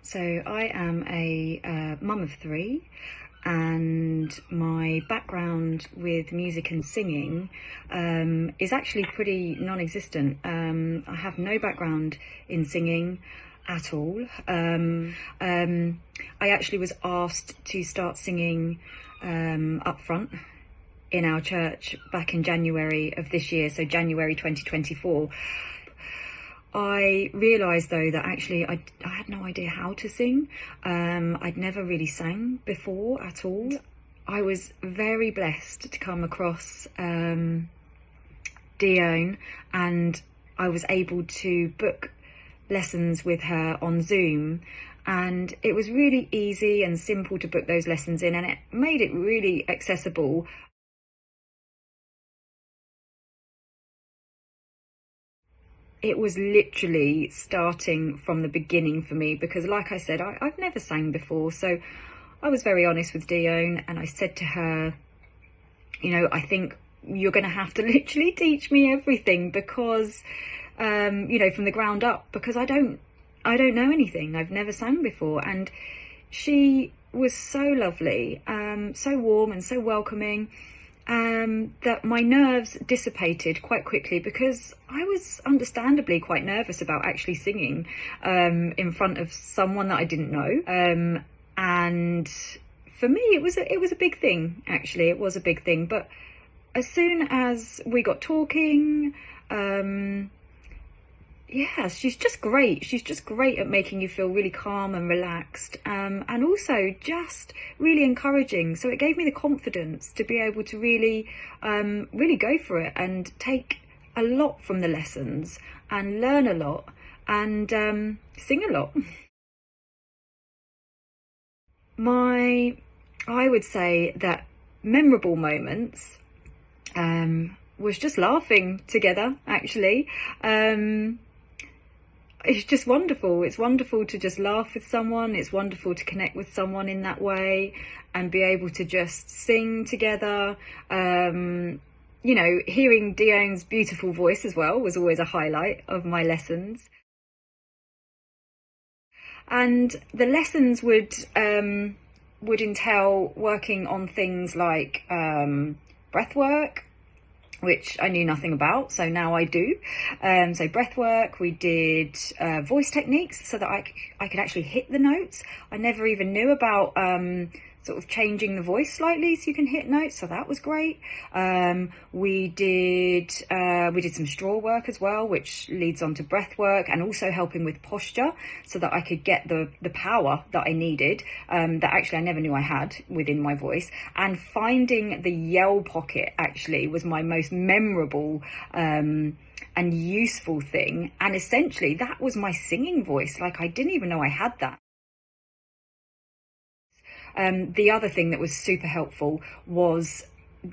So I am a mum of three, and my background with music and singing is actually pretty non-existent. I have no background in singing at all. I actually was asked to start singing up front in our church back in January of this year, so January 2024. I realised though that actually I had no idea how to sing. I'd never really sang before at all. I was very blessed to come across Dione, and I was able to book lessons with her on Zoom, and it was really easy and simple to book those lessons in, and it made it really accessible. It was literally starting from the beginning for me because, like I said, I've never sang before. So I was very honest with Dione, and I said to her, you know, I think you're going to have to literally teach me everything because, you know, from the ground up, because I don't know anything. I've never sang before. And she was so lovely, so warm and so welcoming. That my nerves dissipated quite quickly because I was understandably quite nervous about actually singing in front of someone that I didn't know. And for me, it was a big thing. Actually, it was a big thing. But as soon as we got talking, yeah, she's just great. She's just great at making you feel really calm and relaxed, and also just really encouraging. So it gave me the confidence to be able to really go for it and take a lot from the lessons and learn a lot and sing a lot. I would say that memorable moments was just laughing together, actually. It's just wonderful. It's wonderful to just laugh with someone. It's wonderful to connect with someone in that way and be able to just sing together. You know, hearing Dione's beautiful voice as well was always a highlight of my lessons. And the lessons would entail working on things like breath work, which I knew nothing about, so now I do. So breath work, we did voice techniques so that I could actually hit the notes. I never even knew about sort of changing the voice slightly so you can hit notes, so that was great. We did some straw work as well, which leads on to breath work, and also helping with posture so that I could get the power that I needed, that actually I never knew I had within my voice. And finding the yell pocket actually was my most memorable and useful thing, and essentially that was my singing voice. Like, I didn't even know I had that. The other thing that was super helpful was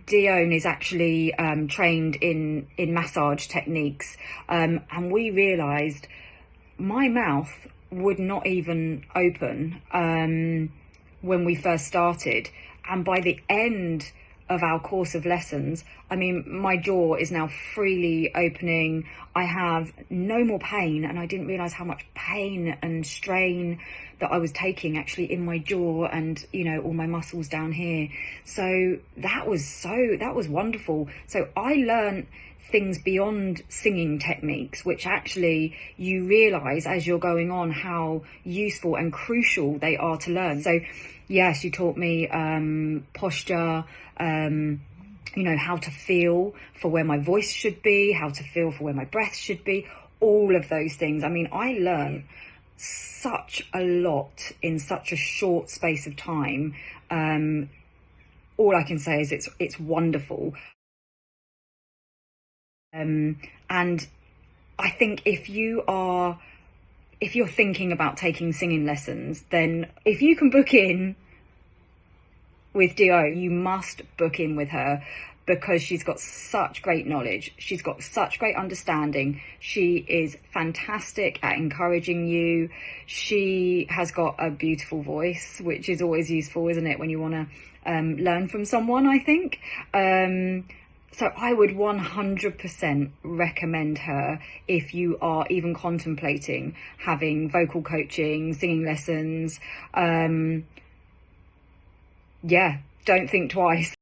Dione is actually trained in massage techniques, and we realised my mouth would not even open when we first started, and by the end of our course of lessons, I mean, my jaw is now freely opening. I have no more pain, and I didn't realise how much pain and strain that I was taking actually in my jaw and, you know, all my muscles down here. So that was wonderful. So I learned things beyond singing techniques, which actually you realise as you're going on how useful and crucial they are to learn. So yes, you taught me posture, you know, how to feel for where my voice should be, how to feel for where my breath should be, all of those things. I mean, I learned such a lot in such a short space of time. All I can say is it's wonderful. And I think if you're thinking about taking singing lessons, then if you can book in with Dione, you must book in with her, because she's got such great knowledge. She's got such great understanding. She is fantastic at encouraging you. She has got a beautiful voice, which is always useful, isn't it, when you want to learn from someone, I think. So I would 100% recommend her if you are even contemplating having vocal coaching, singing lessons. Yeah, don't think twice.